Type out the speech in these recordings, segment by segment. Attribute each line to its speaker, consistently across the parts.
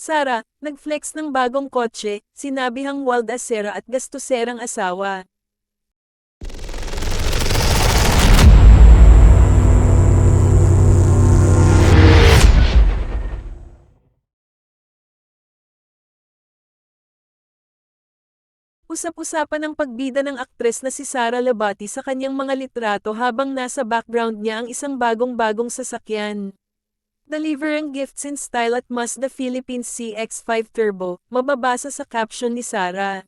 Speaker 1: Sara, nag-flex ng bagong kotse, sinabihang waldasera at gastuserang asawa. Usap-usapan ng pagbida ng aktres na si Sara Labati sa kanyang mga litrato habang nasa background niya ang isang bagong-bagong sasakyan. Delivering gifts in style at Mazda Philippines CX-5 Turbo, mababasa sa caption ni Sara.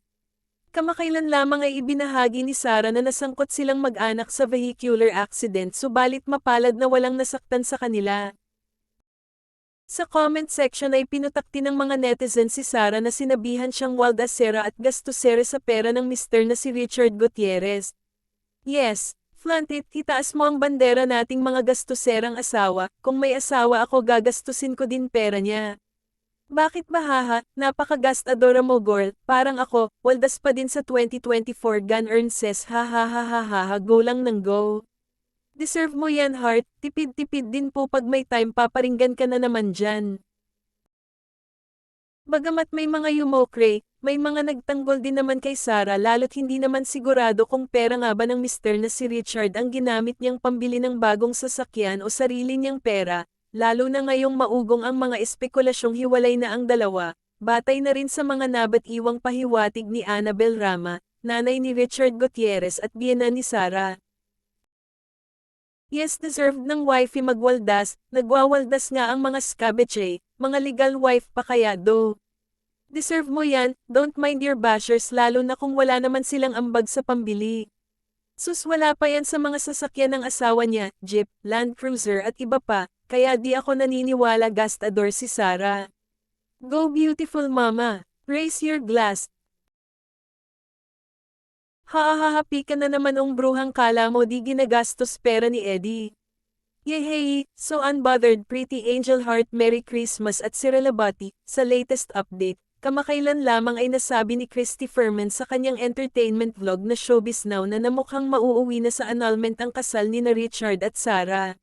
Speaker 1: Kamakailan lamang ay ibinahagi ni Sara na nasangkot silang mag-anak sa vehicular accident subalit mapalad na walang nasaktan sa kanila. Sa comment section ay pinutakti ng mga netizen si Sara na sinabihan siyang waldasera at gastusere sa pera ng mister na si Richard Gutierrez. Yes, flaunt it, itaas mo ang bandera nating mga gastuserang asawa, kung may asawa ako gagastusin ko din pera niya. Bakit ba haha, napaka-gastadora mo girl, parang ako, waldas pa din sa 2024 gun earn says ha ha ha ha ha ha go lang ng go. Deserve mo yan heart, tipid-tipid din po pag may time paparinggan ka na naman dyan. Bagamat may mga yumokre, may mga nagtanggol din naman kay Sara lalo't hindi naman sigurado kung pera nga ba ng mister na si Richard ang ginamit niyang pambili ng bagong sasakyan o sarili niyang pera, lalo na ngayong maugong ang mga espekulasyong hiwalay na ang dalawa, batay na rin sa mga nabat-iwang pahiwatig ni Annabel Rama, nanay ni Richard Gutierrez at biyena ni Sara. Yes, deserved ng wifey magwaldas, nagwawaldas nga ang mga skabeche, mga legal wife pa kaya do. Deserve mo yan, don't mind your bashers lalo na kung wala naman silang ambag sa pambili. Sus wala pa yan sa mga sasakyan ng asawa niya, jeep, Land Cruiser at iba pa, kaya di ako naniniwala gastador si Sara. Go beautiful mama, raise your glass. Hahahapi ka na naman bruhang kala mo di ginagastos pera ni Eddie. Yehey, so unbothered pretty angel heart Merry Christmas at Sara Labati, sa latest update, kamakailan lamang ay nasabi ni Christy Ferman sa kanyang entertainment vlog na Showbiz Now na namukhang mauuwi na sa annulment ang kasal ni na Richard at Sara.